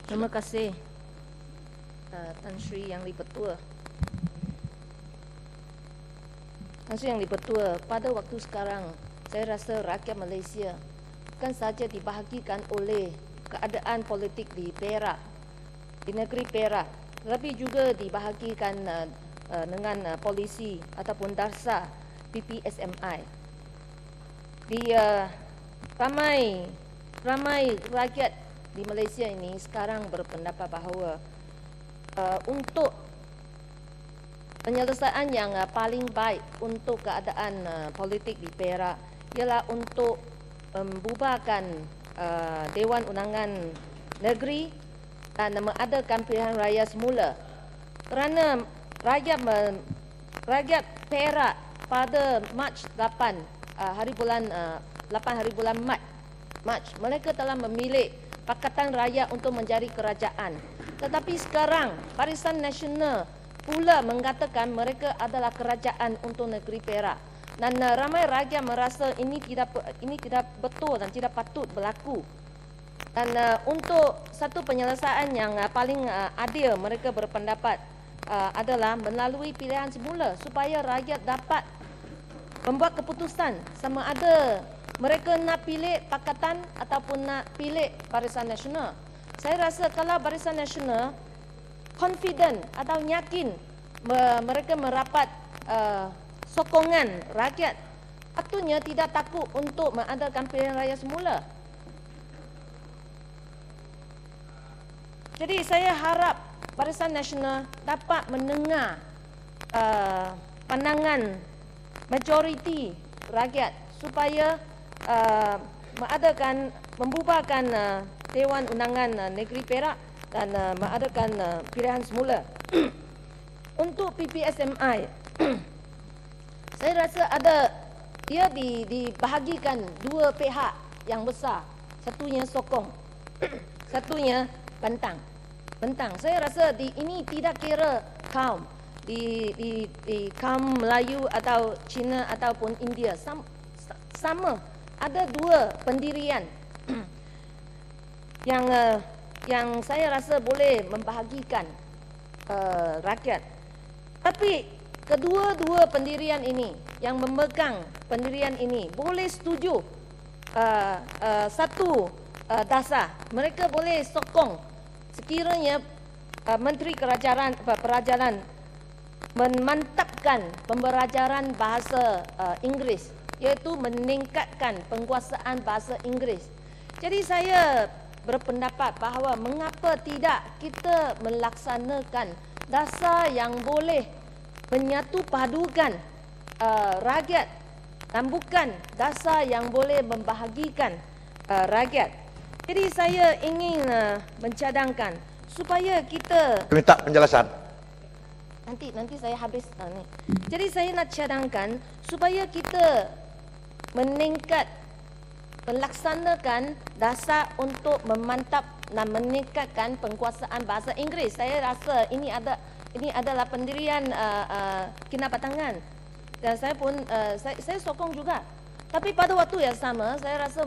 Terima kasih Tan Sri Yang Di-Pertua. Tan Sri Yang Di-Pertua, pada waktu sekarang saya rasa rakyat Malaysia bukan sahaja dibahagikan oleh keadaan politik di Perak, di negeri Perak, tetapi juga dibahagikan dengan polisi ataupun darsa PPSMI. Ramai rakyat di Malaysia ini sekarang berpendapat bahawa untuk penyelesaian yang paling baik untuk keadaan politik di Perak ialah untuk membubarkan Dewan Undangan Negeri dan mengadakan pilihan raya semula, kerana rakyat Perak pada Mac 8 hari bulan Mac mereka telah memilih Pakatan Rakyat untuk menjadi kerajaan. Tetapi sekarang Barisan Nasional pula mengatakan mereka adalah kerajaan untuk negeri Perak, dan ramai rakyat merasa ini tidak betul dan tidak patut berlaku. Dan untuk satu penyelesaian yang paling adil, mereka berpendapat adalah melalui pilihan semula supaya rakyat dapat membuat keputusan sama ada mereka nak pilih Pakatan ataupun nak pilih Barisan Nasional. Saya rasa kalau Barisan Nasional confident atau yakin mereka merapat sokongan rakyat, patutnya tidak takut untuk mengadakan pilihan raya semula. Jadi saya harap Barisan Nasional dapat mendengar pandangan majoriti rakyat supaya membubarkan Dewan Undangan Negeri Perak dan mengadakan pilihan semula. Untuk PPSMI, saya rasa dia dibahagikan dua pihak yang besar. Satunya sokong, satunya bentang. Saya rasa ini tidak kira kaum, di kaum Melayu atau Cina ataupun India, sama ada dua pendirian yang saya rasa boleh membahagikan rakyat. Tapi kedua-dua pendirian ini yang memegang pendirian ini boleh setuju satu dasar. Mereka boleh sokong sekiranya Menteri Perajalan memantapkan pembelajaran bahasa Inggeris, iaitu meningkatkan penguasaan bahasa Inggeris. Jadi saya berpendapat bahawa mengapa tidak kita melaksanakan dasar yang boleh menyatu padukan rakyat dan bukan dasar yang boleh membahagikan rakyat. Jadi saya ingin mencadangkan supaya kita minta penjelasan. Nanti saya habis ni. Jadi saya nak cadangkan supaya kita melaksanakan dasar untuk memantap dan meningkatkan penguasaan bahasa Inggeris. Saya rasa ini adalah pendirian kinabatangan, dan saya pun saya sokong juga. Tapi pada waktu yang sama, saya rasa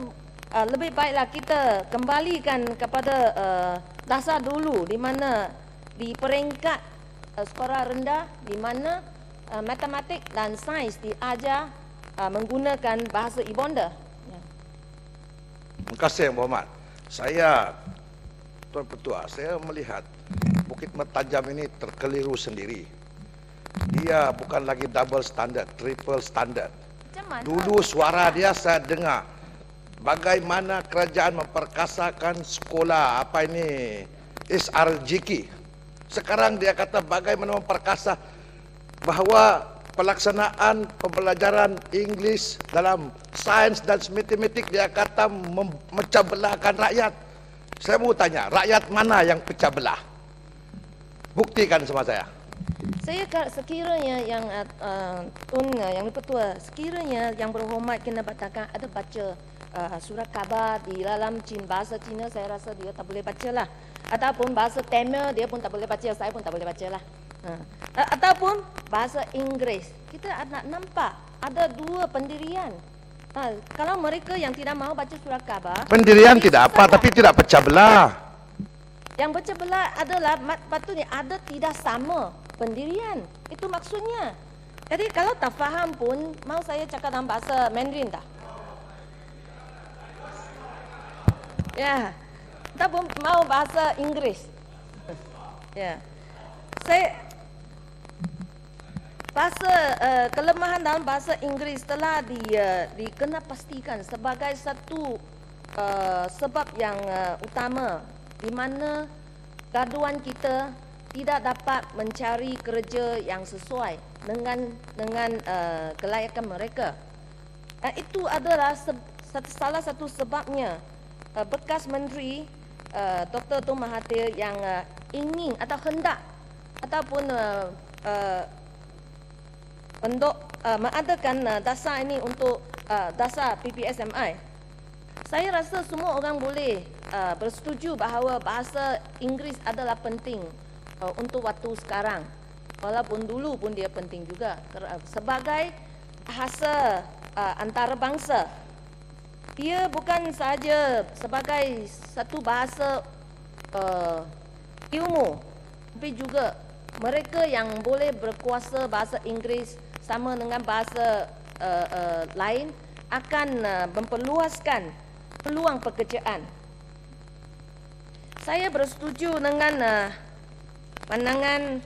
lebih baiklah kita kembalikan kepada dasar dulu, di mana di peringkat skora rendah, di mana matematik dan sains diajar menggunakan bahasa ibunda. Ya. Terima kasih Yang Berhormat. Saya, Tuan Pertua, saya melihat Bukit Mertajam ini terkeliru sendiri. Dia bukan lagi double standard, triple standard. Dulu suara dia saya dengar bagaimana kerajaan memperkasakan sekolah apa ini SRJK. Sekarang dia kata bagaimana memperkasa bahawa pelaksanaan pembelajaran Inggeris dalam sains dan matematik, dia kata memecah belahkan rakyat. Saya mau tanya, rakyat mana yang pecah belah? Buktikan sama saya. Saya sekiranya yang Yang Di-Pertua, sekiranya Yang Berhormat kena batalkan ada baca surat khabar di dalam bahasa Cina, saya rasa dia tak boleh baca lah. Ataupun bahasa Tamil dia pun tak boleh baca, saya pun tak boleh baca lah. Ataupun bahasa Inggeris. Kita nak nampak ada dua pendirian. Kalau mereka yang tidak mahu baca surat khabar, Pendirian tidak apa, tapi tidak pecah belah. Yang pecah belah adalah patutnya ada tidak sama pendirian. Itu maksudnya. Jadi kalau tak faham pun, mau saya cakap dalam bahasa Mandarin tak? Ya, tak pun mau bahasa Inggris. Ya, saya bahasa kelemahan dalam bahasa Inggris telah dikena pastikan sebagai satu sebab yang utama di mana graduan kita tidak dapat mencari kerja yang sesuai dengan kelayakan mereka. Itu adalah salah satu sebabnya bekas Menteri Dr. Tun Mahathir yang ingin atau hendak ataupun untuk mengadakan dasar ini untuk dasar PPSMI. Saya rasa semua orang boleh bersetuju bahawa bahasa Inggeris adalah penting untuk waktu sekarang. Walaupun dulu pun dia penting juga sebagai bahasa antarabangsa. Dia bukan sahaja sebagai satu bahasa ilmu, tapi juga mereka yang boleh berkuasa bahasa Inggeris sama dengan bahasa lain akan memperluaskan peluang pekerjaan. Saya bersetuju dengan pandangan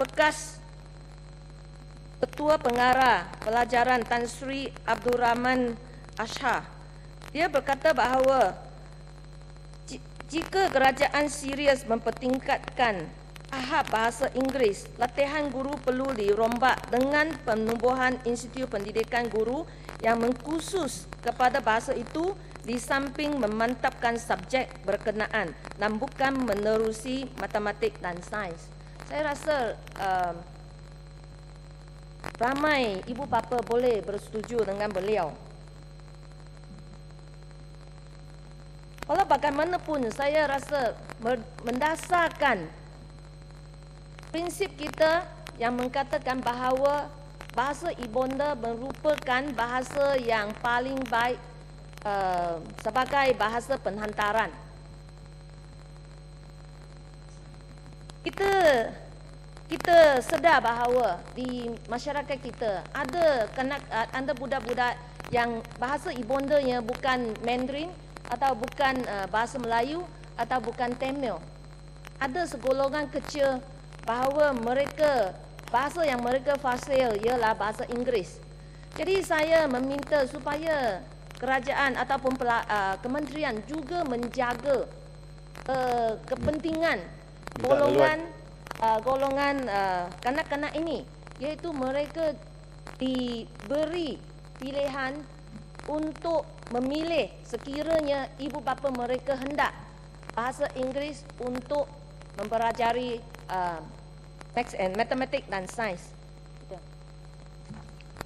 bekas Ketua Pengarah Pelajaran Tan Sri Abdul Rahman Ashar. Dia berkata bahawa jika kerajaan serius mempertingkatkan tahap bahasa Inggeris, latihan guru perlu dirombak dengan penubuhan institut pendidikan guru yang mengkhusus kepada bahasa itu di samping memantapkan subjek berkenaan dan bukan menerusi matematik dan sains. Saya rasa ramai ibu bapa boleh bersetuju dengan beliau. Walau bagaimanapun saya rasa mendasarkan prinsip kita yang mengatakan bahawa bahasa ibunda merupakan bahasa yang paling baik sebagai bahasa penghantaran. Kita sedar bahawa di masyarakat kita ada budak-budak yang bahasa ibundanya bukan Mandarin atau bukan bahasa Melayu atau bukan Tamil. Ada segolongan kecil bahawa bahasa yang mereka fasih ialah bahasa Inggeris. Jadi saya meminta supaya kerajaan ataupun kementerian juga menjaga kepentingan golongan kanak-kanak ini, iaitu mereka diberi pilihan untuk memilih sekiranya ibu bapa mereka hendak bahasa Inggeris untuk mempelajari Maths and Mathematics dan Sains.